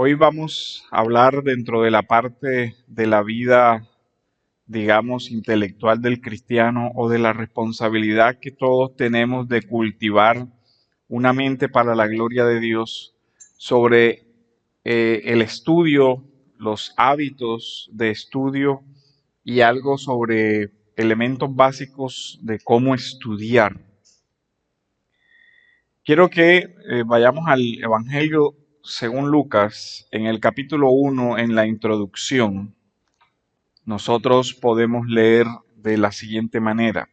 Hoy vamos a hablar dentro de la parte de la vida, digamos, intelectual del cristiano o de la responsabilidad que todos tenemos de cultivar una mente para la gloria de Dios sobre el estudio, los hábitos de estudio y algo sobre elementos básicos de cómo estudiar. Quiero que vayamos al Evangelio según Lucas, en el capítulo 1, en la introducción. Nosotros podemos leer de la siguiente manera: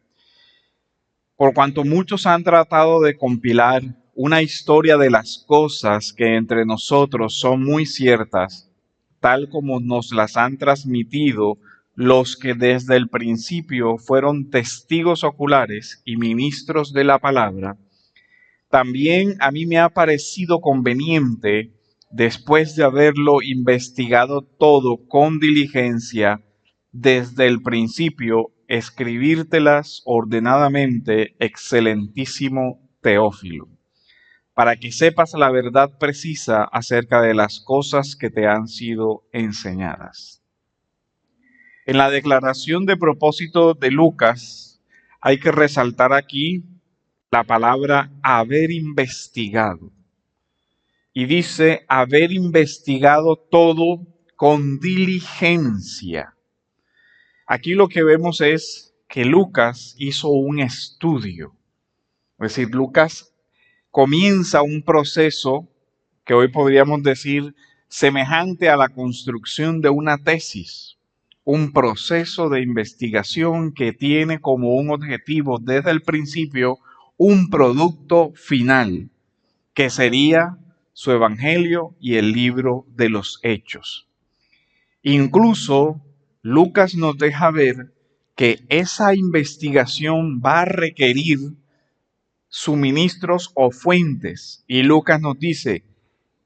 por cuanto muchos han tratado de compilar una historia de las cosas que entre nosotros son muy ciertas, tal como nos las han transmitido los que desde el principio fueron testigos oculares y ministros de la palabra, también a mí me ha parecido conveniente, después de haberlo investigado todo con diligencia desde el principio, escribírtelas ordenadamente, excelentísimo Teófilo, para que sepas la verdad precisa acerca de las cosas que te han sido enseñadas. En la declaración de propósito de Lucas, hay que resaltar aquí la palabra haber investigado. Y dice haber investigado todo con diligencia. Aquí lo que vemos es que Lucas hizo un estudio. Es decir, Lucas comienza un proceso que hoy podríamos decir semejante a la construcción de una tesis. Un proceso de investigación que tiene como un objetivo desde el principio un producto final, que sería su evangelio y el libro de los Hechos. Incluso Lucas nos deja ver que esa investigación va a requerir suministros o fuentes. Y Lucas nos dice: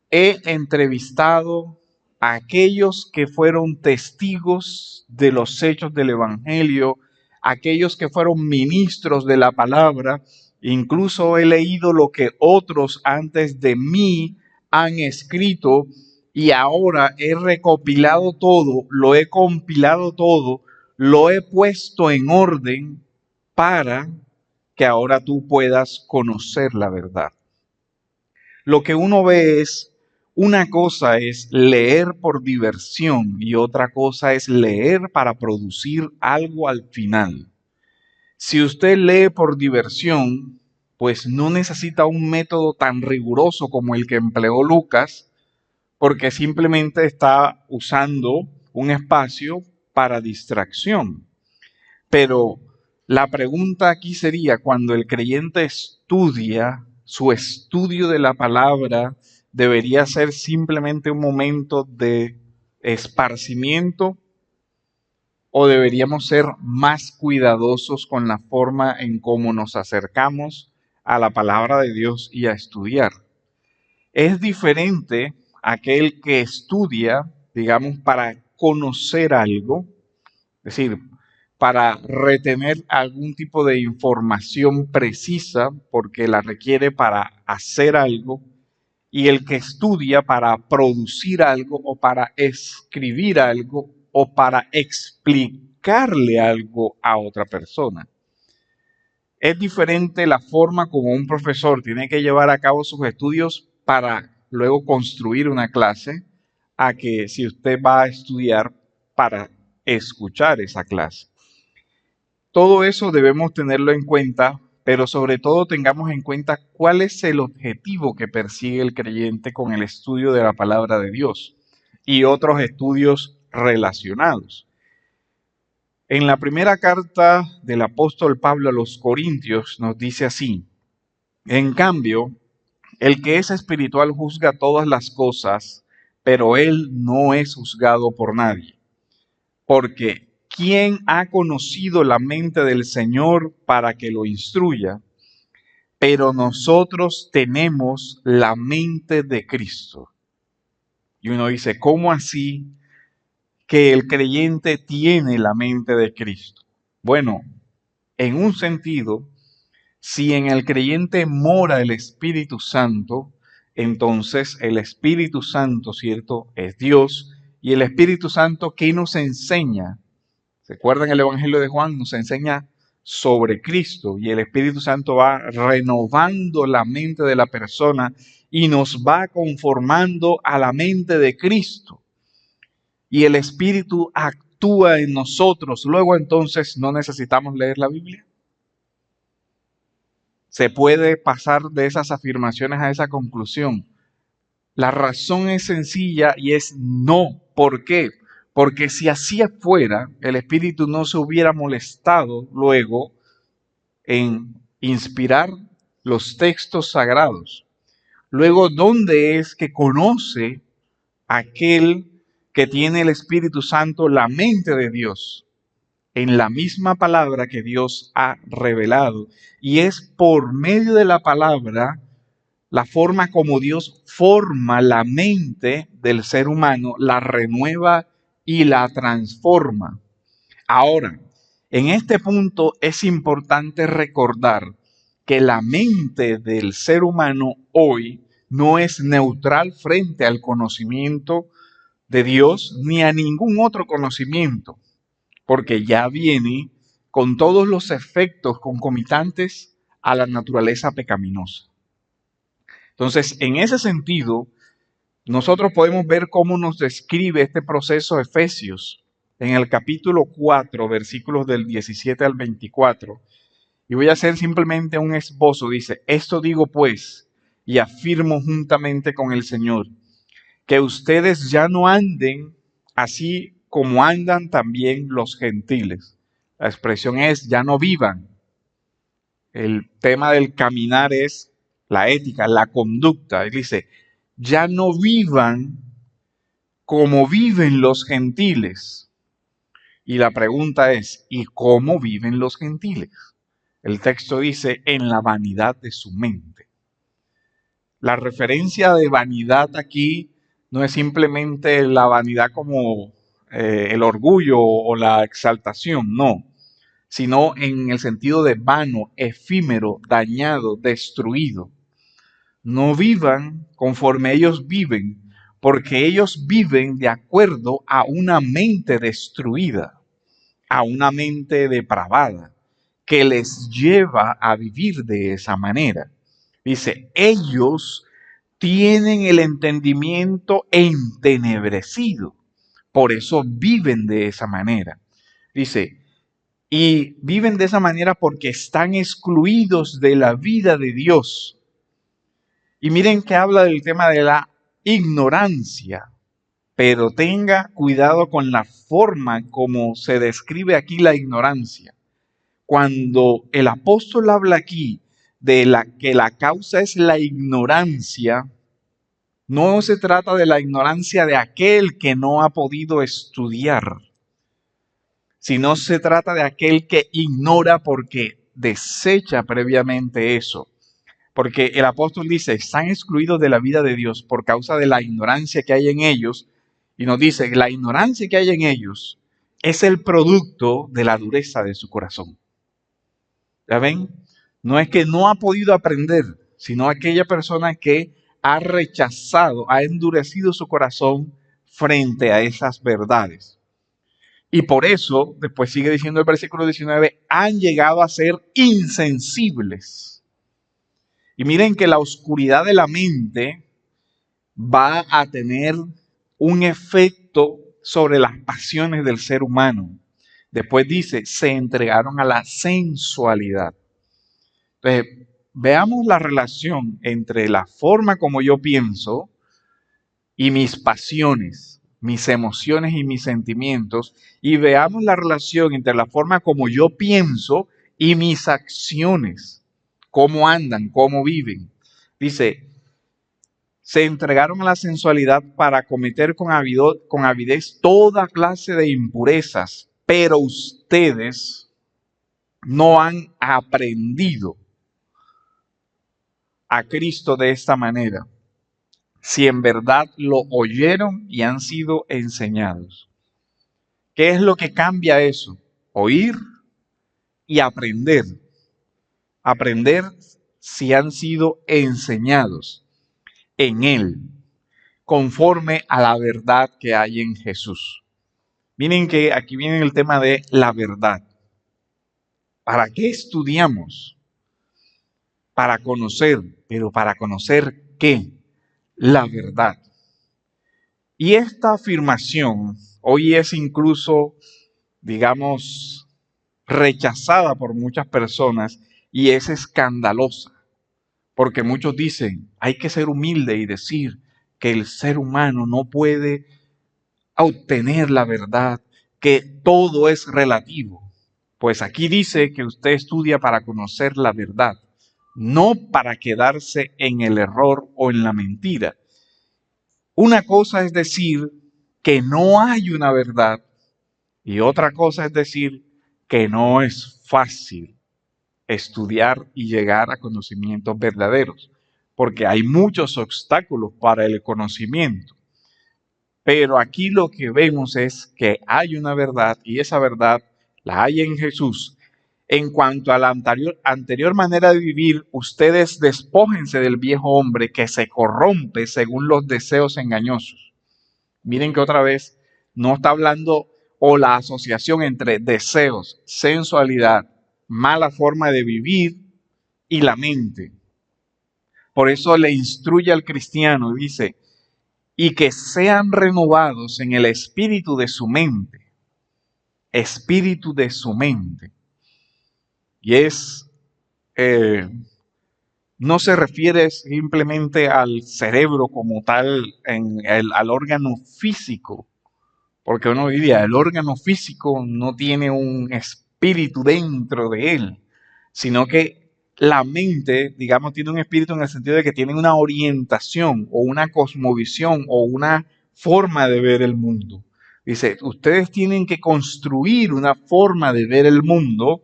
he entrevistado a aquellos que fueron testigos de los hechos del evangelio, aquellos que fueron ministros de la palabra. Incluso he leído lo que otros antes de mí han escrito y ahora he recopilado todo, lo he compilado todo, lo he puesto en orden para que ahora tú puedas conocer la verdad. Lo que uno ve es, una cosa es leer por diversión y otra cosa es leer para producir algo al final. Si usted lee por diversión, pues no necesita un método tan riguroso como el que empleó Lucas, porque simplemente está usando un espacio para distracción. Pero la pregunta aquí sería, cuando el creyente estudia, su estudio de la palabra debería ser simplemente un momento de esparcimiento, o deberíamos ser más cuidadosos con la forma en cómo nos acercamos a la palabra de Dios y a estudiar. Es diferente aquel que estudia, digamos, para conocer algo, es decir, para retener algún tipo de información precisa porque la requiere para hacer algo, y el que estudia para producir algo o para escribir algo o para explicarle algo a otra persona. Es diferente la forma como un profesor tiene que llevar a cabo sus estudios para luego construir una clase, a que si usted va a estudiar para escuchar esa clase. Todo eso debemos tenerlo en cuenta, pero sobre todo tengamos en cuenta cuál es el objetivo que persigue el creyente con el estudio de la palabra de Dios y otros estudios relacionados. En la primera carta del apóstol Pablo a los Corintios nos dice así: en cambio, el que es espiritual juzga todas las cosas, pero él no es juzgado por nadie. Porque ¿quién ha conocido la mente del Señor para que lo instruya? Pero nosotros tenemos la mente de Cristo. Y uno dice, ¿cómo así que el creyente tiene la mente de Cristo? Bueno, en un sentido, si en el creyente mora el Espíritu Santo, entonces el Espíritu Santo, ¿cierto?, es Dios. Y el Espíritu Santo, ¿qué nos enseña? ¿Se acuerdan el Evangelio de Juan? Nos enseña sobre Cristo, y el Espíritu Santo va renovando la mente de la persona y nos va conformando a la mente de Cristo. Y el Espíritu actúa en nosotros. Luego entonces no necesitamos leer la Biblia. Se puede pasar de esas afirmaciones a esa conclusión. La razón es sencilla y es no. ¿Por qué? Porque si así fuera, el Espíritu no se hubiera molestado luego en inspirar los textos sagrados. Luego, ¿dónde es que conoce aquel que tiene el Espíritu Santo la mente de Dios? En la misma palabra que Dios ha revelado. Y es por medio de la palabra la forma como Dios forma la mente del ser humano, la renueva y la transforma. Ahora, en este punto es importante recordar que la mente del ser humano hoy no es neutral frente al conocimiento de Dios ni a ningún otro conocimiento, porque ya viene con todos los efectos concomitantes a la naturaleza pecaminosa. Entonces, en ese sentido, nosotros podemos ver cómo nos describe este proceso Efesios en el capítulo 4, versículos del 17 al 24. Y voy a hacer simplemente un esbozo. Dice, esto digo pues, y afirmo juntamente con el Señor, que ustedes ya no anden así como andan también los gentiles. La expresión es, ya no vivan. El tema del caminar es la ética, la conducta. Él dice, ya no vivan como viven los gentiles. Y la pregunta es, ¿y cómo viven los gentiles? El texto dice, en la vanidad de su mente. La referencia de vanidad aquí no es simplemente la vanidad como el orgullo o la exaltación, no, sino en el sentido de vano, efímero, dañado, destruido. No vivan conforme ellos viven, porque ellos viven de acuerdo a una mente destruida, a una mente depravada, que les lleva a vivir de esa manera. Dice, ellos tienen el entendimiento entenebrecido, por eso viven de esa manera. Dice, y viven de esa manera porque están excluidos de la vida de Dios. Y miren que habla del tema de la ignorancia, pero tenga cuidado con la forma como se describe aquí la ignorancia. Cuando el apóstol habla aquí de que la causa es la ignorancia, no se trata de la ignorancia de aquel que no ha podido estudiar, sino se trata de aquel que ignora porque desecha previamente eso. Porque el apóstol dice, están excluidos de la vida de Dios por causa de la ignorancia que hay en ellos. Y nos dice, la ignorancia que hay en ellos es el producto de la dureza de su corazón. ¿Ya ven? No es que no ha podido aprender, sino aquella persona que ha rechazado, ha endurecido su corazón frente a esas verdades. Y por eso, después sigue diciendo el versículo 19, han llegado a ser insensibles. Y miren que la oscuridad de la mente va a tener un efecto sobre las pasiones del ser humano. Después dice, se entregaron a la sensualidad. Entonces, veamos la relación entre la forma como yo pienso y mis pasiones, mis emociones y mis sentimientos, y veamos la relación entre la forma como yo pienso y mis acciones, cómo andan, cómo viven. Dice, se entregaron a la sensualidad para cometer con avidez toda clase de impurezas, pero ustedes no han aprendido a Cristo de esta manera, si en verdad lo oyeron y han sido enseñados. ¿Qué es lo que cambia eso? Oír y aprender. Aprender si han sido enseñados. en Él, conforme a la verdad que hay en Jesús. Miren que aquí viene el tema de la verdad. ¿Para qué estudiamos? Para conocer, pero ¿para conocer qué? La verdad. Y esta afirmación hoy es incluso, digamos, rechazada por muchas personas y es escandalosa, porque muchos dicen, hay que ser humilde y decir que el ser humano no puede obtener la verdad, que todo es relativo. Pues aquí dice que usted estudia para conocer la verdad, no para quedarse en el error o en la mentira. Una cosa es decir que no hay una verdad y otra cosa es decir que no es fácil estudiar y llegar a conocimientos verdaderos, porque hay muchos obstáculos para el conocimiento. Pero aquí lo que vemos es que hay una verdad y esa verdad la hay en Jesús. En cuanto a la anterior manera de vivir, ustedes despójense del viejo hombre que se corrompe según los deseos engañosos. Miren que otra vez no está hablando o la asociación entre deseos, sensualidad, mala forma de vivir y la mente. Por eso le instruye al cristiano, dice, y que sean renovados en el espíritu de su mente. Espíritu de su mente. Y no se refiere simplemente al cerebro como tal, al órgano físico, porque uno diría, el órgano físico no tiene un espíritu dentro de él, sino que la mente, digamos, tiene un espíritu en el sentido de que tiene una orientación o una cosmovisión o una forma de ver el mundo. Dice, ustedes tienen que construir una forma de ver el mundo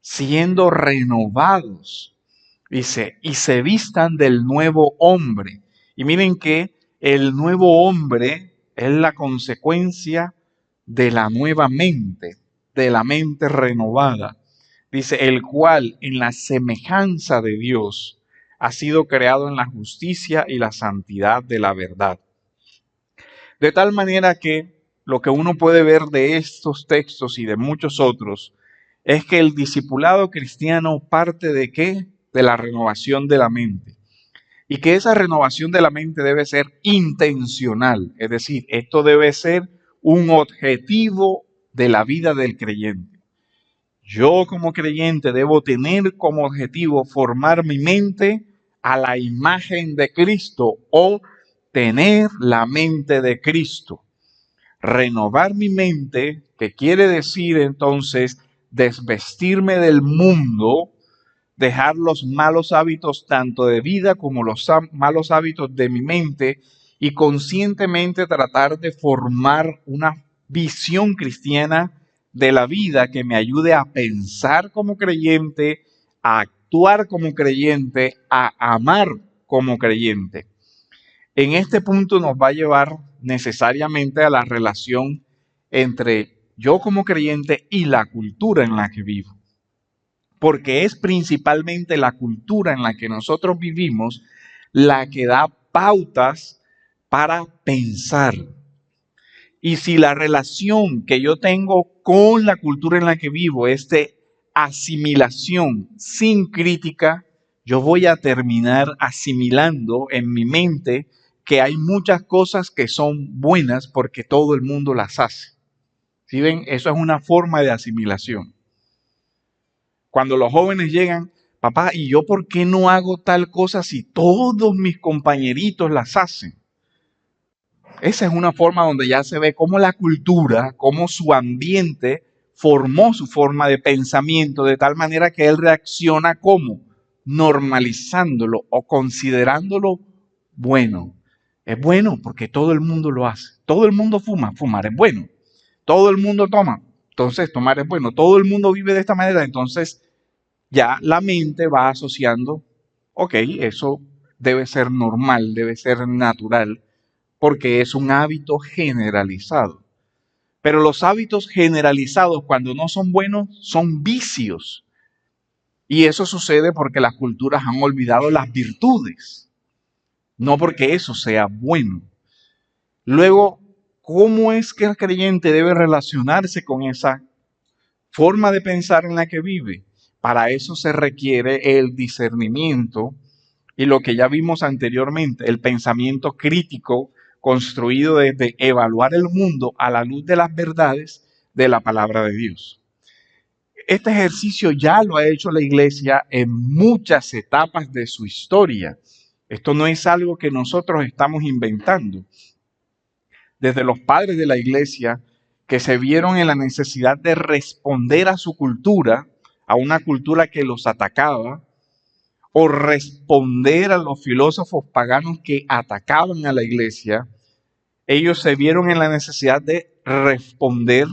siendo renovados. Dice, y se vistan del nuevo hombre. Y miren que el nuevo hombre es la consecuencia de la nueva mente, de la mente renovada. Dice, el cual en la semejanza de Dios ha sido creado en la justicia y la santidad de la verdad. De tal manera que lo que uno puede ver de estos textos y de muchos otros es que el discipulado cristiano parte de ¿qué? De la renovación de la mente. Y que esa renovación de la mente debe ser intencional. Es decir, esto debe ser un objetivo de la vida del creyente. Yo como creyente debo tener como objetivo formar mi mente a la imagen de Cristo o tener la mente de Cristo. Renovar mi mente, que quiere decir entonces desvestirme del mundo, dejar los malos hábitos tanto de vida como los malos hábitos de mi mente y conscientemente tratar de formar una visión cristiana de la vida que me ayude a pensar como creyente, a actuar como creyente, a amar como creyente. En este punto nos va a llevar necesariamente a la relación entre yo como creyente y la cultura en la que vivo. Porque es principalmente la cultura en la que nosotros vivimos la que da pautas para pensar. Y si la relación que yo tengo con la cultura en la que vivo es de asimilación sin crítica, yo voy a terminar asimilando en mi mente que hay muchas cosas que son buenas porque todo el mundo las hace. ¿Sí ven? Eso es una forma de asimilación. Cuando los jóvenes llegan, papá, ¿y yo por qué no hago tal cosa si todos mis compañeritos las hacen? Esa es una forma donde ya se ve cómo la cultura, cómo su ambiente formó su forma de pensamiento de tal manera que él reacciona como normalizándolo o considerándolo bueno. Es bueno porque todo el mundo lo hace. Todo el mundo fuma, fumar es bueno. Todo el mundo toma, entonces tomar es bueno. Todo el mundo vive de esta manera, entonces ya la mente va asociando, ok, eso debe ser normal, debe ser natural, porque es un hábito generalizado. Pero los hábitos generalizados, cuando no son buenos, son vicios. Y eso sucede porque las culturas han olvidado las virtudes. no porque eso sea bueno. Luego, ¿cómo es que el creyente debe relacionarse con esa forma de pensar en la que vive? Para eso se requiere el discernimiento y lo que ya vimos anteriormente, el pensamiento crítico construido desde evaluar el mundo a la luz de las verdades de la palabra de Dios. Este ejercicio ya lo ha hecho la iglesia en muchas etapas de su historia. Esto no es algo que nosotros estamos inventando. Desde los padres de la iglesia que se vieron en la necesidad de responder a su cultura, a una cultura que los atacaba, o responder a los filósofos paganos que atacaban a la iglesia, ellos se vieron en la necesidad de responder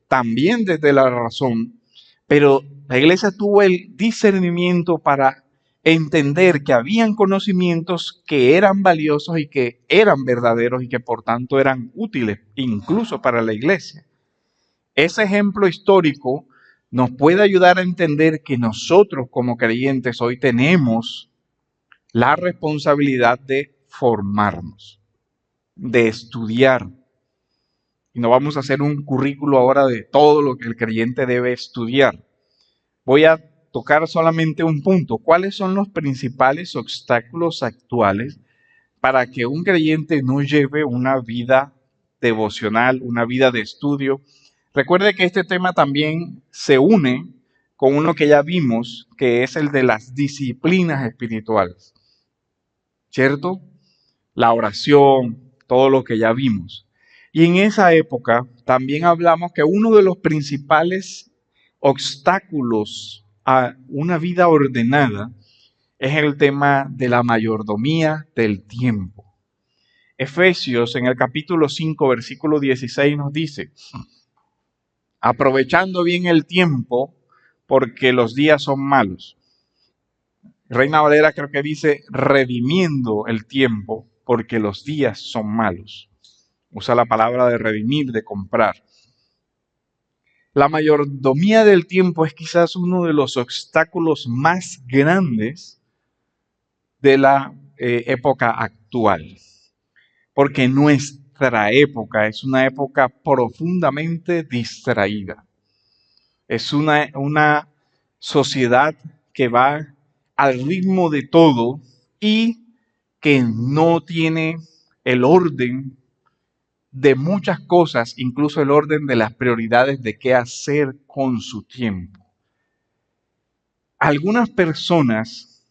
también desde la razón, pero la iglesia tuvo el discernimiento para entender que habían conocimientos que eran valiosos y que eran verdaderos y que por tanto eran útiles incluso para la iglesia. Ese ejemplo histórico nos puede ayudar a entender que nosotros como creyentes hoy tenemos la responsabilidad de formarnos, de estudiar. Y no vamos a hacer un currículo ahora de todo lo que el creyente debe estudiar. Voy a tocar solamente un punto. ¿Cuáles son los principales obstáculos actuales para que un creyente no lleve una vida devocional, una vida de estudio? Recuerde que este tema también se une con uno que ya vimos, que es el de las disciplinas espirituales, ¿cierto? La oración, todo lo que ya vimos. Y en esa época también hablamos que uno de los principales obstáculos a una vida ordenada es el tema de la mayordomía del tiempo. Efesios en el capítulo 5, versículo 16 nos dice: aprovechando bien el tiempo porque los días son malos. Reina Valera creo que dice redimiendo el tiempo porque los días son malos. Usa la palabra de redimir, de comprar. La mayordomía del tiempo es quizás uno de los obstáculos más grandes de la época actual, porque nuestra época es una época profundamente distraída. Es una sociedad que va al ritmo de todo y que no tiene el orden de muchas cosas, incluso el orden de las prioridades de qué hacer con su tiempo. Algunas personas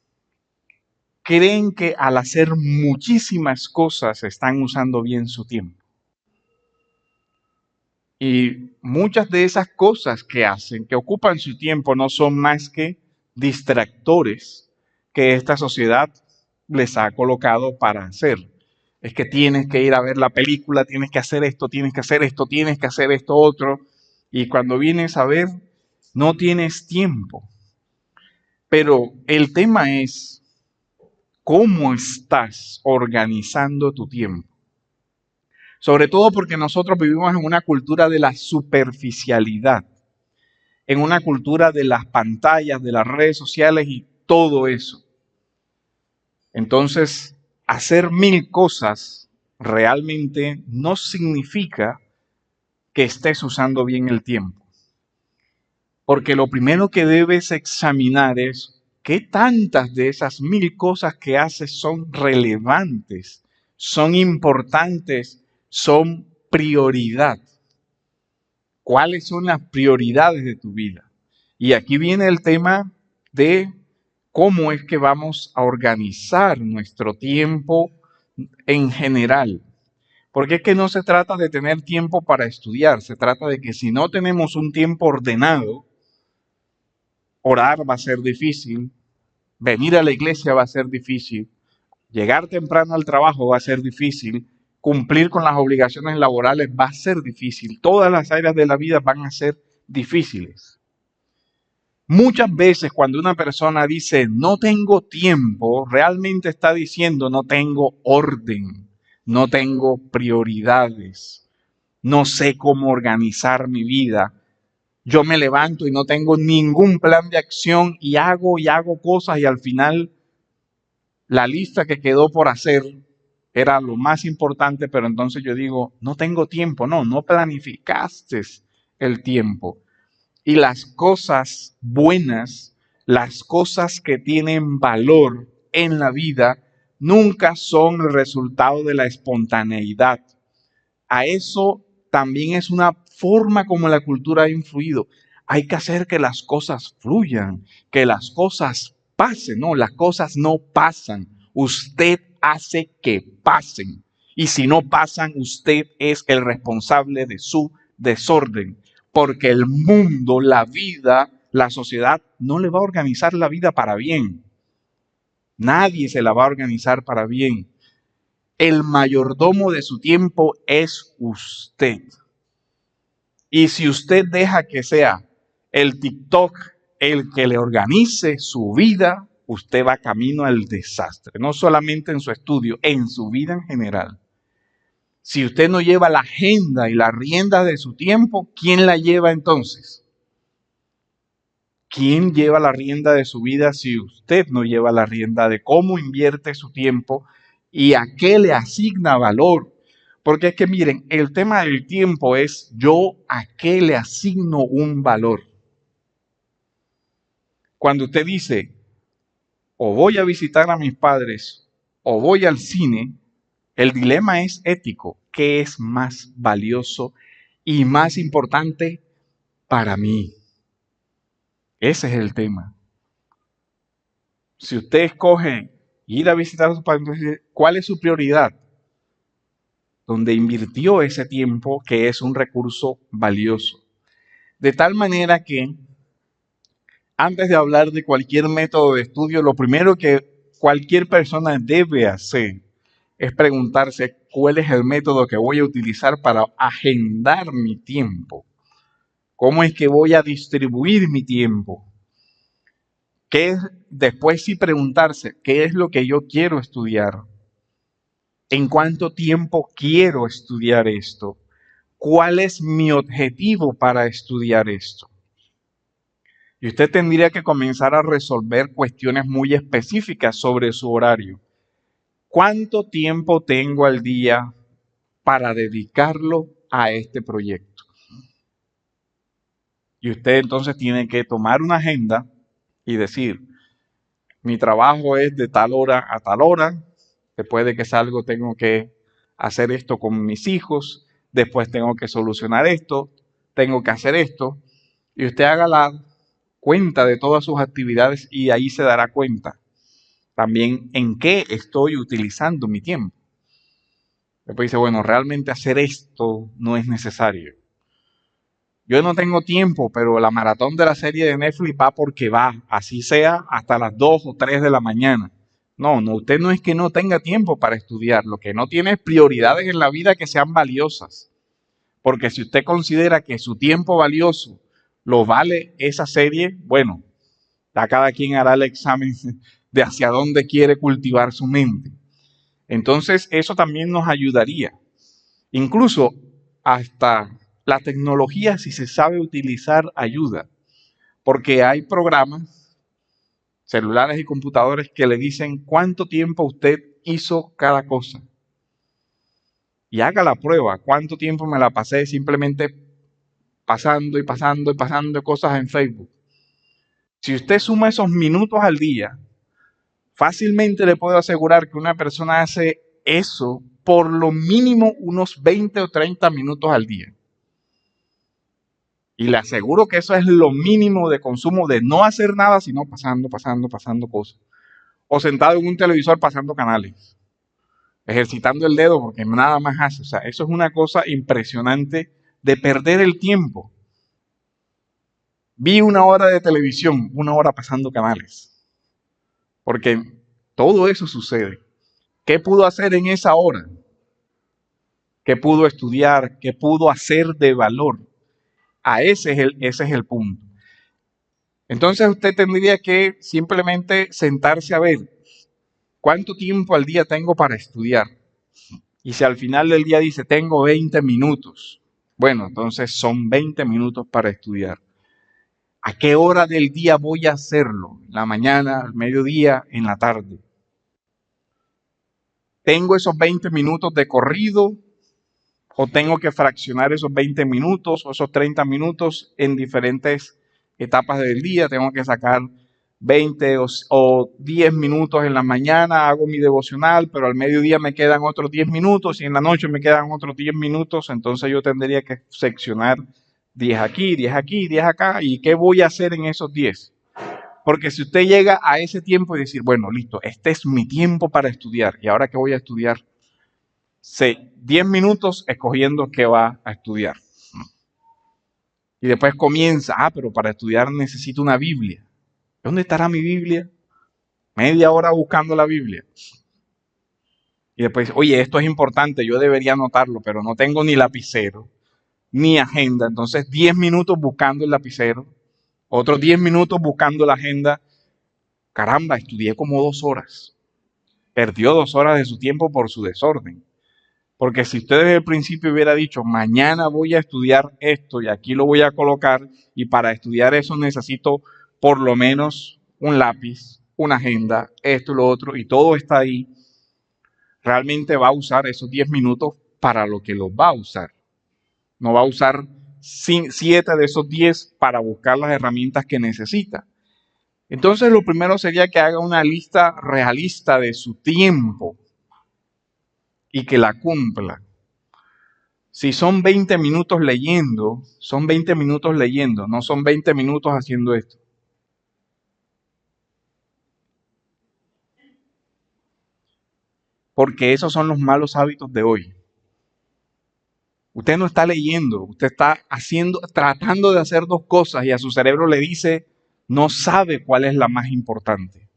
creen que al hacer muchísimas cosas están usando bien su tiempo. Y muchas de esas cosas que hacen, que ocupan su tiempo, no son más que distractores que esta sociedad les ha colocado para hacer. Es que tienes que ir a ver la película, tienes que hacer esto, tienes que hacer esto, tienes que hacer esto otro. Y cuando vienes a ver, no tienes tiempo. Pero el tema es, ¿cómo estás organizando tu tiempo? Sobre todo porque nosotros vivimos en una cultura de la superficialidad, en una cultura de las pantallas, de las redes sociales y todo eso. Entonces, hacer 1000 cosas realmente no significa que estés usando bien el tiempo. Porque lo primero que debes examinar es qué tantas de esas 1000 cosas que haces son relevantes, son importantes, son prioridad. ¿Cuáles son las prioridades de tu vida? Y aquí viene el tema de cómo es que vamos a organizar nuestro tiempo en general. Porque es que no se trata de tener tiempo para estudiar, se trata de que si no tenemos un tiempo ordenado, orar va a ser difícil, venir a la iglesia va a ser difícil, llegar temprano al trabajo va a ser difícil, cumplir con las obligaciones laborales va a ser difícil, todas las áreas de la vida van a ser difíciles. Muchas veces cuando una persona dice no tengo tiempo, realmente está diciendo no tengo orden, no tengo prioridades, no sé cómo organizar mi vida. Yo me levanto y no tengo ningún plan de acción y hago cosas y al final La lista que quedó por hacer era lo más importante, pero entonces yo digo, no tengo tiempo, no planificaste el tiempo. Y las cosas buenas, las cosas que tienen valor en la vida, nunca son el resultado de la espontaneidad. A eso también es una forma como la cultura ha influido. Hay que hacer que las cosas fluyan, que las cosas pasen. No, las cosas no pasan. Usted hace que pasen. Y si no pasan, usted es el responsable de su desorden. Porque el mundo, la vida, la sociedad no le va a organizar la vida para bien. Nadie se la va a organizar para bien. El mayordomo de su tiempo es usted. Y si usted deja que sea el TikTok el que le organice su vida, usted va camino al desastre. No solamente en su estudio, en su vida en general. Si usted no lleva la agenda y la rienda de su tiempo, ¿quién la lleva entonces? ¿Quién lleva la rienda de su vida si usted no lleva la rienda de cómo invierte su tiempo y a qué le asigna valor? Porque es que miren, el tema del tiempo es yo a qué le asigno un valor. Cuando usted dice, o voy a visitar a mis padres o voy al cine, el dilema es ético. ¿Qué es más valioso y más importante para mí? Ese es el tema. Si usted escoge ir a visitar a sus padres, ¿cuál es su prioridad? Donde invirtió ese tiempo, que es un recurso valioso. De tal manera que antes de hablar de cualquier método de estudio, lo primero que cualquier persona debe hacer es preguntarse cuál es el método que voy a utilizar para agendar mi tiempo. ¿Cómo es que voy a distribuir mi tiempo? Después sí preguntarse, ¿qué es lo que yo quiero estudiar? ¿En cuánto tiempo quiero estudiar esto? ¿Cuál es mi objetivo para estudiar esto? Y usted tendría que comenzar a resolver cuestiones muy específicas sobre su horario. ¿Cuánto tiempo tengo al día para dedicarlo a este proyecto? Y usted entonces tiene que tomar una agenda y decir, mi trabajo es de tal hora a tal hora, después de que salgo tengo que hacer esto con mis hijos, después tengo que solucionar esto, tengo que hacer esto, y usted haga la cuenta de todas sus actividades y ahí se dará cuenta también en qué estoy utilizando mi tiempo. Después dice, bueno, realmente hacer esto no es necesario. Yo no tengo tiempo, pero la maratón de la serie de Netflix va porque va, así sea hasta las 2 o 3 de la mañana. No, usted no es que no tenga tiempo para estudiar, lo que no tiene es prioridades en la vida que sean valiosas. Porque si usted considera que su tiempo valioso lo vale esa serie, bueno, ya cada quien hará el examen de hacia dónde quiere cultivar su mente. Entonces, eso también nos ayudaría. Incluso hasta la tecnología, si se sabe utilizar, ayuda. Porque hay programas, celulares y computadores que le dicen cuánto tiempo usted hizo cada cosa. Y haga la prueba, cuánto tiempo me la pasé simplemente pasando y pasando y pasando cosas en Facebook. Si usted suma esos minutos al día, fácilmente le puedo asegurar que una persona hace eso por lo mínimo unos 20 o 30 minutos al día. Y le aseguro que eso es lo mínimo de consumo de no hacer nada, sino pasando cosas. O sentado en un televisor pasando canales, ejercitando el dedo porque nada más hace. O sea, eso es una cosa impresionante de perder el tiempo. Vi 1 hora de televisión, 1 hora pasando canales. Porque todo eso sucede. ¿Qué pudo hacer en esa hora? ¿Qué pudo estudiar? ¿Qué pudo hacer de valor? Ese es el punto. Entonces usted tendría que simplemente sentarse a ver cuánto tiempo al día tengo para estudiar. Y si al final del día dice tengo 20 minutos, bueno, entonces son 20 minutos para estudiar. ¿A qué hora del día voy a hacerlo? ¿En la mañana, al mediodía, en la tarde? ¿Tengo esos 20 minutos de corrido o tengo que fraccionar esos 20 minutos o esos 30 minutos en diferentes etapas del día? Tengo que sacar 20 o 10 minutos en la mañana, hago mi devocional, pero al mediodía me quedan otros 10 minutos y en la noche me quedan otros 10 minutos, entonces yo tendría que seccionar 10 aquí, 10 aquí, 10 acá. ¿Y qué voy a hacer en esos 10? Porque si usted llega a ese tiempo y decir, bueno, listo, este es mi tiempo para estudiar, ¿y ahora qué voy a estudiar? 10 minutos escogiendo qué va a estudiar. Y después comienza, pero para estudiar necesito una Biblia. ¿Dónde estará mi Biblia? Media hora buscando la Biblia. Y después, oye, esto es importante, yo debería anotarlo, pero no tengo ni lapicero, ni agenda. Entonces, 10 minutos buscando el lapicero, otros 10 minutos buscando la agenda. Caramba, estudié como 2 horas. Perdió 2 horas de su tiempo por su desorden. Porque si usted desde el principio hubiera dicho, mañana voy a estudiar esto y aquí lo voy a colocar, y para estudiar eso necesito por lo menos un lápiz, una agenda, esto y lo otro, y todo está ahí, realmente va a usar esos 10 minutos para lo que los va a usar. No va a usar 7 de esos 10 para buscar las herramientas que necesita. Entonces lo primero sería que haga una lista realista de su tiempo y que la cumpla. Si son 20 minutos leyendo, son 20 minutos leyendo, no son 20 minutos haciendo esto. Porque esos son los malos hábitos de hoy. Usted no está leyendo, usted está tratando de hacer 2 cosas y a su cerebro le dice, no sabe cuál es la más importante.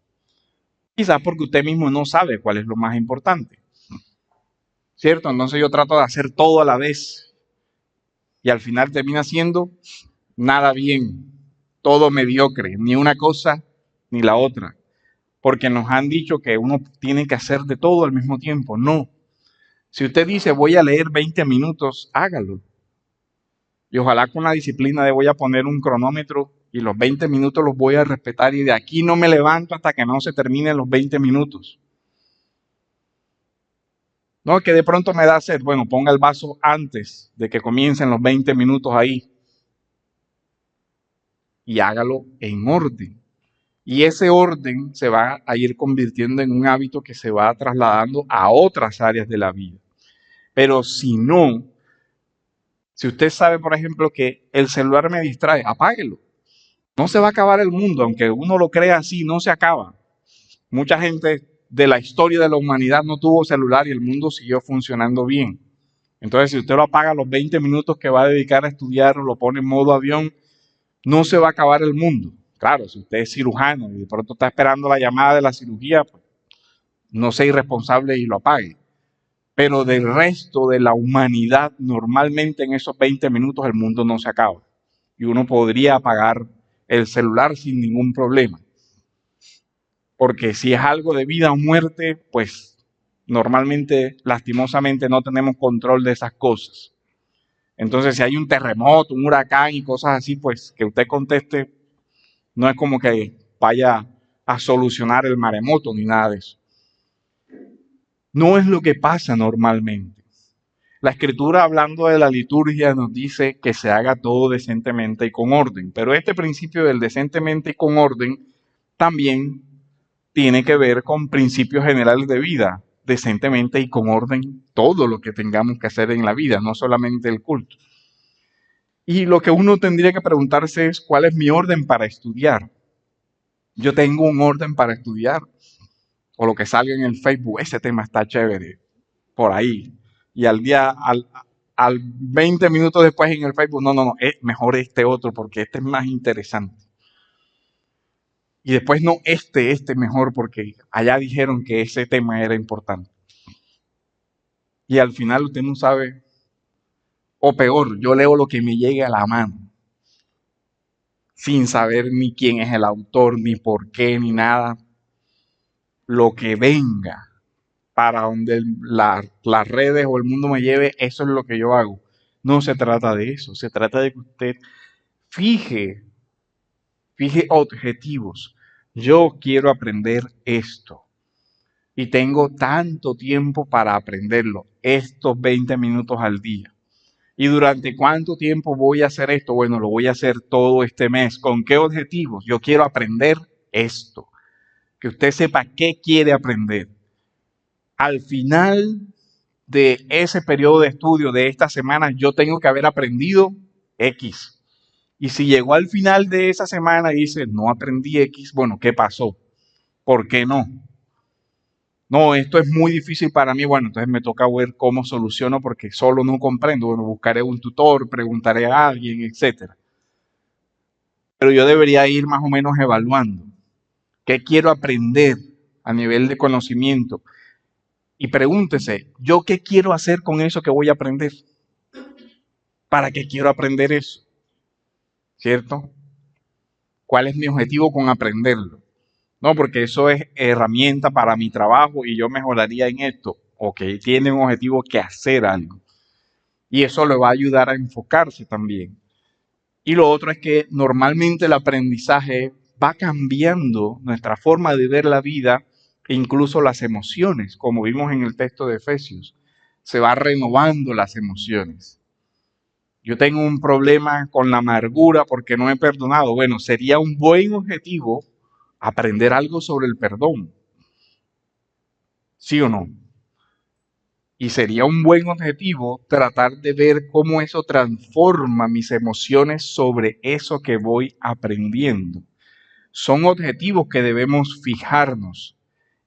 Quizás porque usted mismo no sabe cuál es lo más importante. ¿Cierto? Entonces yo trato de hacer todo a la vez y al final termina siendo nada bien, todo mediocre, ni una cosa ni la otra. Porque nos han dicho que uno tiene que hacer de todo al mismo tiempo. No. Si usted dice voy a leer 20 minutos, hágalo. Y ojalá con la disciplina de voy a poner un cronómetro y los 20 minutos los voy a respetar y de aquí no me levanto hasta que no se terminen los 20 minutos. No, que de pronto me da sed. Bueno, ponga el vaso antes de que comiencen los 20 minutos ahí. Y hágalo en orden. Y ese orden se va a ir convirtiendo en un hábito que se va trasladando a otras áreas de la vida. Pero si no, si usted sabe, por ejemplo, que el celular me distrae, apáguelo. No se va a acabar el mundo, aunque uno lo crea así, no se acaba. Mucha gente de la historia de la humanidad no tuvo celular y el mundo siguió funcionando bien. Entonces, si usted lo apaga los 20 minutos que va a dedicar a estudiar o lo pone en modo avión, no se va a acabar el mundo. Claro, si usted es cirujano y de pronto está esperando la llamada de la cirugía, pues no sea irresponsable y lo apague. Pero del resto de la humanidad, normalmente en esos 20 minutos el mundo no se acaba. Y uno podría apagar el celular sin ningún problema. Porque si es algo de vida o muerte, pues normalmente, lastimosamente, no tenemos control de esas cosas. Entonces, si hay un terremoto, un huracán y cosas así, pues que usted conteste, no es como que vaya a solucionar el maremoto ni nada de eso. No es lo que pasa normalmente. La Escritura, hablando de la liturgia, nos dice que se haga todo decentemente y con orden. Pero este principio del decentemente y con orden también tiene que ver con principios generales de vida, decentemente y con orden, todo lo que tengamos que hacer en la vida, no solamente el culto. Y lo que uno tendría que preguntarse es, ¿cuál es mi orden para estudiar? Yo tengo un orden para estudiar, o lo que salga en el Facebook, ese tema está chévere, por ahí. Y al 20 minutos después en el Facebook, no, es mejor este otro, porque este es más interesante. Y después no, este mejor, porque allá dijeron que ese tema era importante. Y al final usted no sabe, o peor, yo leo lo que me llegue a la mano, sin saber ni quién es el autor, ni por qué, ni nada. Lo que venga para donde las redes o el mundo me lleve, eso es lo que yo hago. No se trata de eso, se trata de que usted fije objetivos. Yo quiero aprender esto. y tengo tanto tiempo para aprenderlo, estos 20 minutos al día. ¿Y durante cuánto tiempo voy a hacer esto? Bueno, lo voy a hacer todo este mes. ¿Con qué objetivos? Yo quiero aprender esto. Que usted sepa qué quiere aprender. Al final de ese periodo de estudio de esta semana, yo tengo que haber aprendido X. Y si llegó al final de esa semana y dice, no aprendí X, bueno, ¿qué pasó? ¿Por qué no? No, esto es muy difícil para mí. Bueno, entonces me toca ver cómo soluciono porque solo no comprendo. Bueno, buscaré un tutor, preguntaré a alguien, etcétera. Pero yo debería ir más o menos evaluando qué quiero aprender a nivel de conocimiento. Y pregúntese, ¿yo qué quiero hacer con eso que voy a aprender? ¿Para qué quiero aprender eso? ¿Cierto? ¿Cuál es mi objetivo con aprenderlo? No, porque eso es herramienta para mi trabajo y yo mejoraría en esto. Ok, tiene un objetivo que hacer algo. Y eso le va a ayudar a enfocarse también. Y lo otro es que normalmente el aprendizaje va cambiando nuestra forma de ver la vida e incluso las emociones, como vimos en el texto de Efesios. Se va renovando las emociones. Yo tengo un problema con la amargura porque no he perdonado. Bueno, sería un buen objetivo aprender algo sobre el perdón. ¿Sí o no? Y sería un buen objetivo tratar de ver cómo eso transforma mis emociones sobre eso que voy aprendiendo. Son objetivos que debemos fijarnos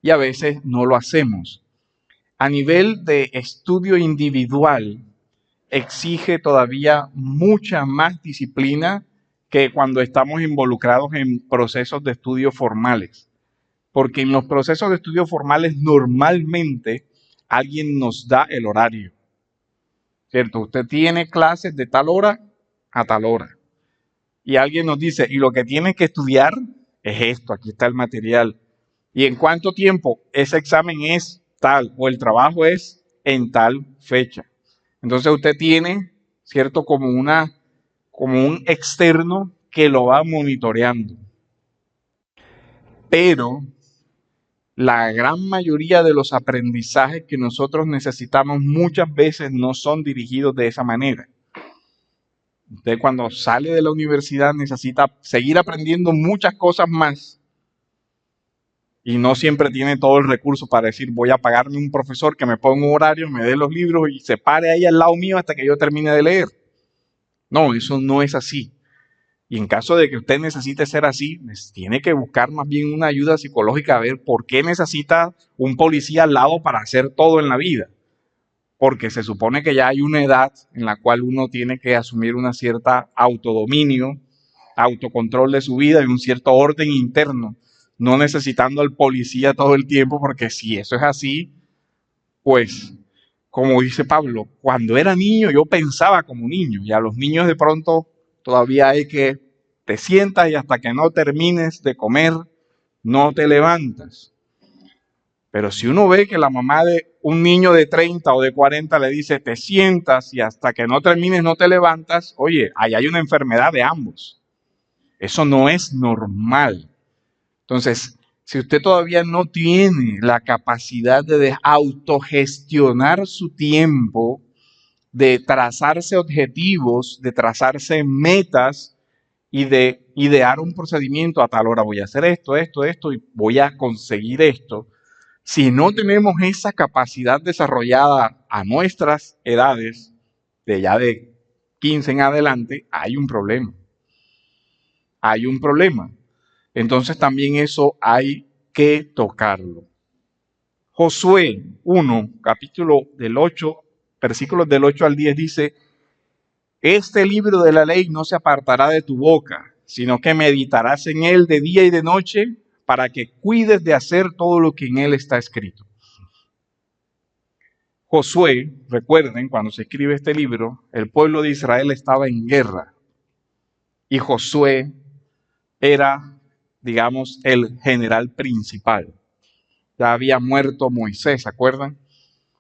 y a veces no lo hacemos. A nivel de estudio individual, exige todavía mucha más disciplina que cuando estamos involucrados en procesos de estudio formales. Porque en los procesos de estudio formales normalmente alguien nos da el horario, ¿cierto? Usted tiene clases de tal hora a tal hora. Y alguien nos dice, y lo que tiene que estudiar es esto, aquí está el material. ¿Y en cuánto tiempo? Ese examen es tal o el trabajo es en tal fecha. Entonces usted tiene, ¿cierto? Como un externo que lo va monitoreando. Pero la gran mayoría de los aprendizajes que nosotros necesitamos muchas veces no son dirigidos de esa manera. Usted cuando sale de la universidad necesita seguir aprendiendo muchas cosas más y no siempre tiene todo el recurso para decir voy a pagarme un profesor que me ponga un horario, me dé los libros y se pare ahí al lado mío hasta que yo termine de leer. No, eso no es así. Y en caso de que usted necesite ser así, tiene que buscar más bien una ayuda psicológica a ver por qué necesita un policía al lado para hacer todo en la vida. Porque se supone que ya hay una edad en la cual uno tiene que asumir una cierta autodominio, autocontrol de su vida y un cierto orden interno, no necesitando al policía todo el tiempo, porque si eso es así, pues, como dice Pablo, cuando era niño yo pensaba como niño y a los niños de pronto todavía hay que te sientas y hasta que no termines de comer no te levantas. Pero si uno ve que la mamá de un niño de 30 o de 40 le dice te sientas y hasta que no termines no te levantas, oye, ahí hay una enfermedad de ambos. Eso no es normal. Entonces, si usted todavía no tiene la capacidad de autogestionar su tiempo, de trazarse objetivos, de trazarse metas y de idear un procedimiento, a tal hora voy a hacer esto, esto y voy a conseguir esto. Si no tenemos esa capacidad desarrollada a nuestras edades, de ya de 15 en adelante, hay un problema. Hay un problema. Entonces también eso hay que tocarlo. Josué 1, capítulo del 8, versículos del 8 al 10 dice, este libro de la ley no se apartará de tu boca, sino que meditarás en él de día y de noche para que cuides de hacer todo lo que en él está escrito. Josué, recuerden, cuando se escribe este libro, el pueblo de Israel estaba en guerra y Josué era, digamos, el general principal. Ya había muerto Moisés, ¿se acuerdan?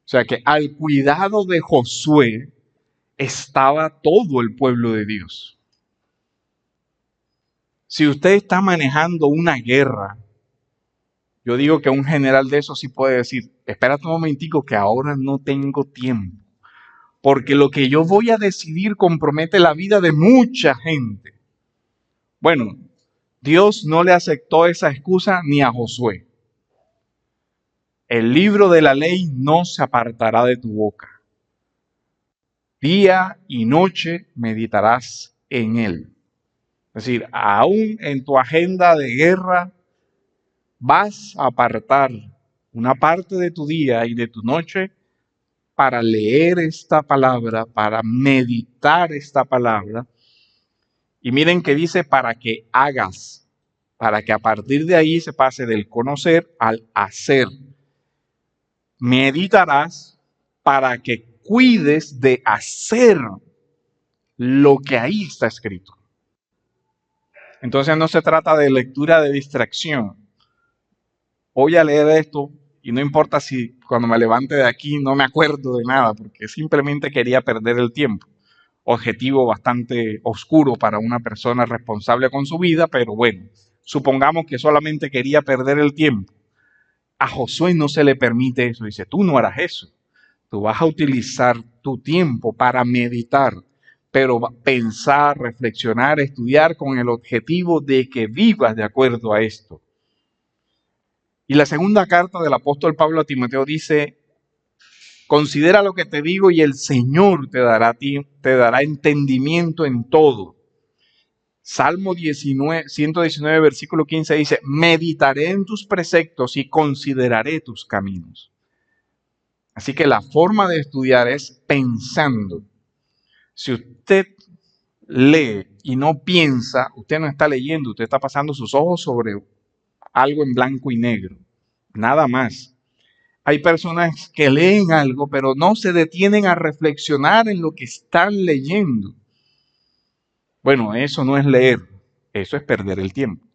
O sea que al cuidado de Josué estaba todo el pueblo de Dios. Si usted está manejando una guerra, Yo digo que un general de eso sí puede decir, espérate un momentico que ahora no tengo tiempo, porque lo que yo voy a decidir compromete la vida de mucha gente. Bueno, Dios no le aceptó esa excusa ni a Josué. El libro de la ley no se apartará de tu boca. Día y noche meditarás en él. Es decir, aún en tu agenda de guerra vas a apartar una parte de tu día y de tu noche para leer esta palabra, para meditar esta palabra. Y miren que dice para que hagas, para que a partir de ahí se pase del conocer al hacer. Meditarás para que cuides de hacer lo que ahí está escrito. Entonces no se trata de lectura de distracción. Voy a leer esto y no importa si cuando me levante de aquí no me acuerdo de nada, porque simplemente quería perder el tiempo. Objetivo bastante oscuro para una persona responsable con su vida, pero bueno, supongamos que solamente quería perder el tiempo. A Josué no se le permite eso. Dice, tú no harás eso. Tú vas a utilizar tu tiempo para meditar, pero pensar, reflexionar, estudiar con el objetivo de que vivas de acuerdo a esto. Y la segunda carta del apóstol Pablo a Timoteo dice, considera lo que te digo y el Señor te dará entendimiento en todo. Salmo 119, versículo 15 dice, meditaré en tus preceptos y consideraré tus caminos. Así que la forma de estudiar es pensando. Si usted lee y no piensa, usted no está leyendo, usted está pasando sus ojos sobre algo en blanco y negro, nada más. Hay personas que leen algo, pero no se detienen a reflexionar en lo que están leyendo. Bueno, eso no es leer, eso es perder el tiempo.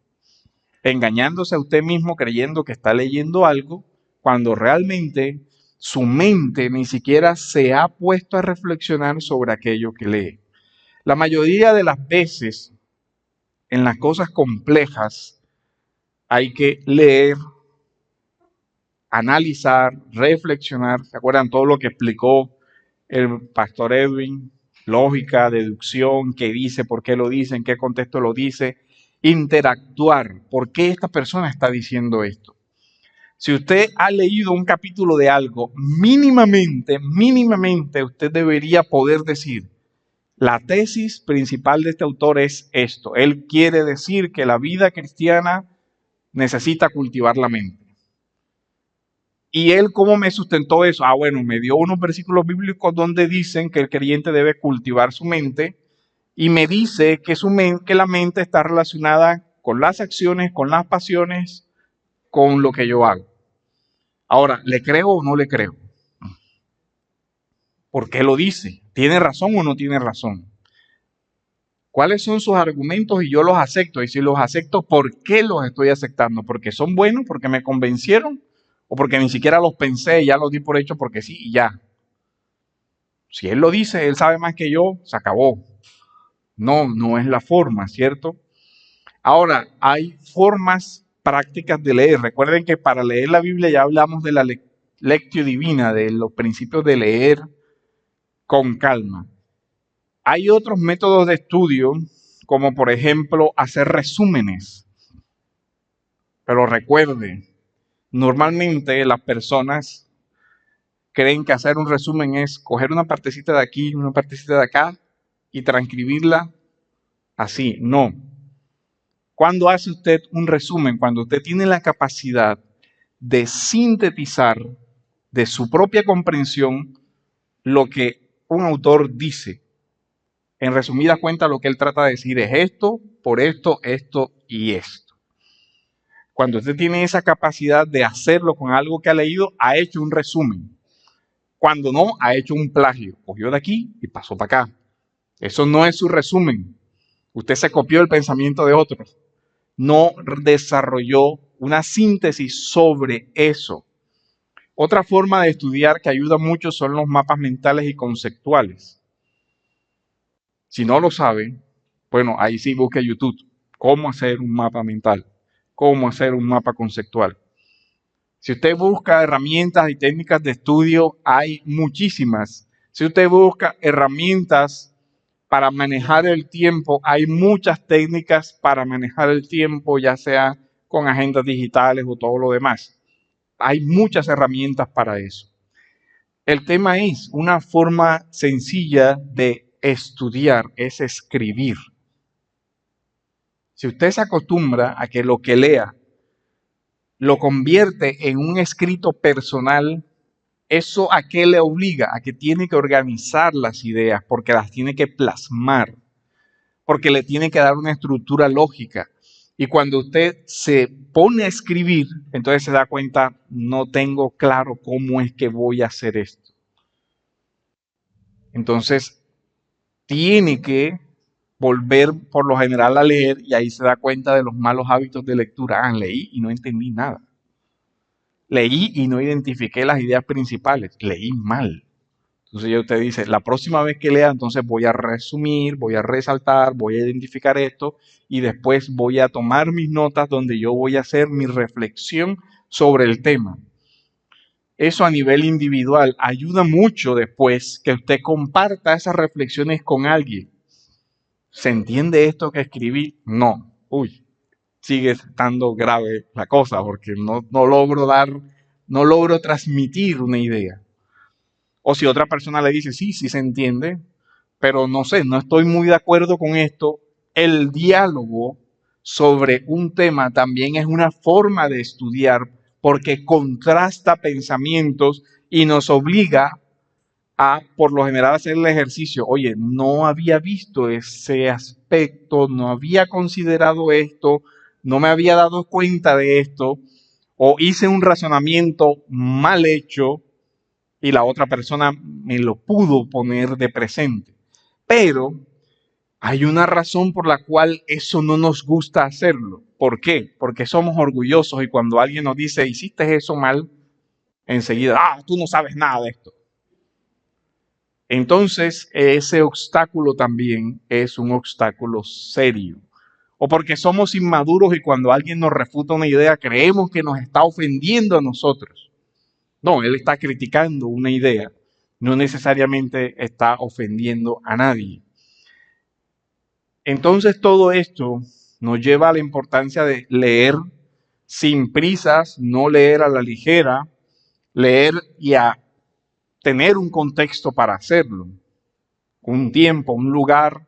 Engañándose a usted mismo creyendo que está leyendo algo, cuando realmente su mente ni siquiera se ha puesto a reflexionar sobre aquello que lee. La mayoría de las veces, en las cosas complejas, hay que leer, analizar, reflexionar. ¿Se acuerdan todo lo que explicó el pastor Edwin? Lógica, deducción, qué dice, por qué lo dice, en qué contexto lo dice. Interactuar, ¿por qué esta persona está diciendo esto? Si usted ha leído un capítulo de algo, mínimamente usted debería poder decir, la tesis principal de este autor es esto. Él quiere decir que la vida cristiana necesita cultivar la mente. ¿Y él cómo me sustentó eso? Ah, bueno, me dio unos versículos bíblicos donde dicen que el creyente debe cultivar su mente y me dice que, que la mente está relacionada con las acciones, con las pasiones, con lo que yo hago. Ahora, ¿le creo o no le creo? ¿Por qué lo dice? ¿Tiene razón o no tiene razón? ¿Cuáles son sus argumentos? Y yo los acepto. Y si los acepto, ¿por qué los estoy aceptando? ¿Porque son buenos? ¿Porque me convencieron? ¿O porque ni siquiera los pensé y ya los di por hecho porque sí y ya? Si él lo dice, él sabe más que yo, se acabó. No, no es la forma, ¿cierto? Ahora, hay formas prácticas de leer. Recuerden que para leer la Biblia ya hablamos de la lectio divina, de los principios de leer con calma. Hay otros métodos de estudio, como por ejemplo hacer resúmenes. Pero recuerde, normalmente las personas creen que hacer un resumen es coger una partecita de aquí, una partecita de acá y transcribirla así. No. ¿Cuándo hace usted un resumen? Cuando usted tiene la capacidad de sintetizar de su propia comprensión lo que un autor dice. En resumidas cuentas, lo que él trata de decir es esto, por esto, esto y esto. Cuando usted tiene esa capacidad de hacerlo con algo que ha leído, ha hecho un resumen. Cuando no, ha hecho un plagio. Cogió de aquí y pasó para acá. Eso no es su resumen. Usted se copió el pensamiento de otros. No desarrolló una síntesis sobre eso. Otra forma de estudiar que ayuda mucho son los mapas mentales y conceptuales. Si no lo sabe, bueno, ahí sí busque YouTube. ¿Cómo hacer un mapa mental? ¿Cómo hacer un mapa conceptual? Si usted busca herramientas y técnicas de estudio, hay muchísimas. Si usted busca herramientas para manejar el tiempo, hay muchas técnicas para manejar el tiempo, ya sea con agendas digitales o todo lo demás. Hay muchas herramientas para eso. El tema es una forma sencilla de estudiar, es escribir. Si usted se acostumbra a que lo que lea lo convierte en un escrito personal, ¿eso a qué le obliga? A que tiene que organizar las ideas, porque las tiene que plasmar, porque le tiene que dar una estructura lógica. Y cuando usted se pone a escribir, entonces se da cuenta, no tengo claro cómo es que voy a hacer esto. Entonces, tiene que volver por lo general a leer y ahí se da cuenta de los malos hábitos de lectura. Leí y no entendí nada. Leí y no identifiqué las ideas principales. Leí mal. Entonces ya usted dice, la próxima vez que lea, entonces voy a resumir, voy a resaltar, voy a identificar esto y después voy a tomar mis notas donde yo voy a hacer mi reflexión sobre el tema. Eso a nivel individual ayuda mucho después que usted comparta esas reflexiones con alguien. ¿Se entiende esto que escribí? No. Uy, sigue estando grave la cosa porque no logro transmitir una idea. O si otra persona le dice, sí, sí se entiende, pero no sé, no estoy muy de acuerdo con esto. El diálogo sobre un tema también es una forma de estudiar porque contrasta pensamientos y nos obliga a, por lo general, hacer el ejercicio. Oye, no había visto ese aspecto, no había considerado esto, no me había dado cuenta de esto, o hice un razonamiento mal hecho y la otra persona me lo pudo poner de presente. Pero hay una razón por la cual eso no nos gusta hacerlo. ¿Por qué? Porque somos orgullosos y cuando alguien nos dice, hiciste eso mal, enseguida, tú no sabes nada de esto. Entonces, ese obstáculo también es un obstáculo serio. O porque somos inmaduros y cuando alguien nos refuta una idea, creemos que nos está ofendiendo a nosotros. No, él está criticando una idea, no necesariamente está ofendiendo a nadie. Entonces, todo esto nos lleva a la importancia de leer sin prisas, no leer a la ligera, leer y a tener un contexto para hacerlo. Un tiempo, un lugar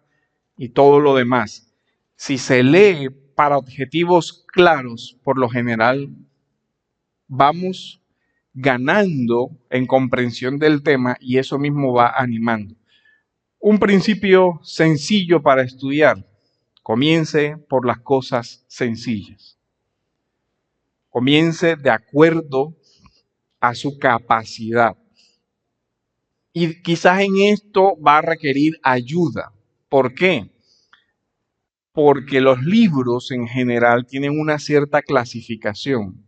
y todo lo demás. Si se lee para objetivos claros, por lo general vamos ganando en comprensión del tema y eso mismo va animando. Un principio sencillo para estudiar. Comience por las cosas sencillas. Comience de acuerdo a su capacidad. Y quizás en esto va a requerir ayuda. ¿Por qué? Porque los libros en general tienen una cierta clasificación.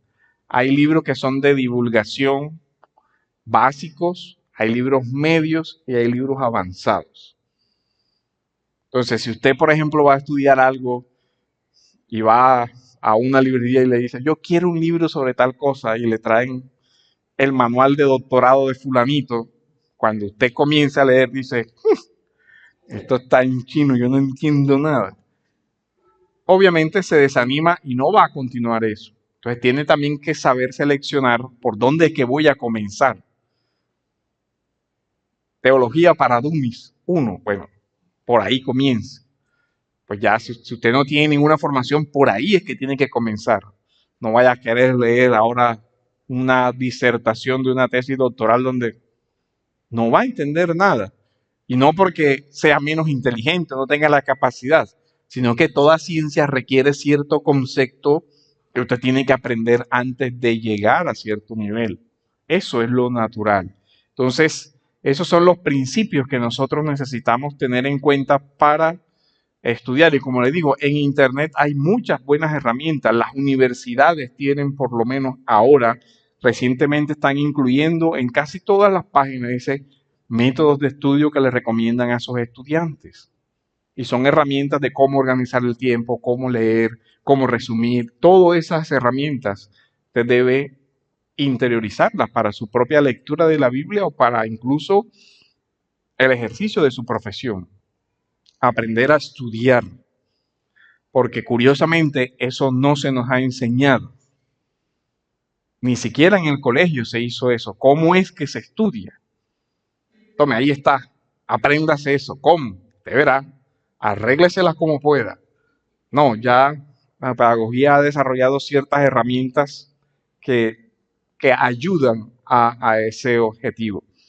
Hay libros que son de divulgación básicos, hay libros medios y hay libros avanzados. Entonces, si usted, por ejemplo, va a estudiar algo y va a una librería y le dice, yo quiero un libro sobre tal cosa y le traen el manual de doctorado de fulanito, cuando usted comienza a leer dice, esto está en chino, yo no entiendo nada. Obviamente se desanima y no va a continuar eso. Entonces tiene también que saber seleccionar por dónde es que voy a comenzar. Teología para dummies 1, bueno, por ahí comienza. Pues ya si usted no tiene ninguna formación, por ahí es que tiene que comenzar. No vaya a querer leer ahora una disertación de una tesis doctoral donde no va a entender nada. Y no porque sea menos inteligente, no tenga la capacidad, sino que toda ciencia requiere cierto concepto que usted tiene que aprender antes de llegar a cierto nivel. Eso es lo natural. Entonces, esos son los principios que nosotros necesitamos tener en cuenta para estudiar. Y como le digo, en Internet hay muchas buenas herramientas. Las universidades tienen, por lo menos ahora, recientemente están incluyendo en casi todas las páginas ese métodos de estudio que le recomiendan a sus estudiantes. Y son herramientas de cómo organizar el tiempo, cómo leer, cómo resumir. Todas esas herramientas te debe interiorizarlas para su propia lectura de la Biblia o para incluso el ejercicio de su profesión. Aprender a estudiar, porque curiosamente eso no se nos ha enseñado. Ni siquiera en el colegio se hizo eso. ¿Cómo es que se estudia? Tome, ahí está. Apréndase eso. ¿Cómo? De verá. Arrégleselas como pueda. No, ya la pedagogía ha desarrollado ciertas herramientas que ayudan a ese objetivo.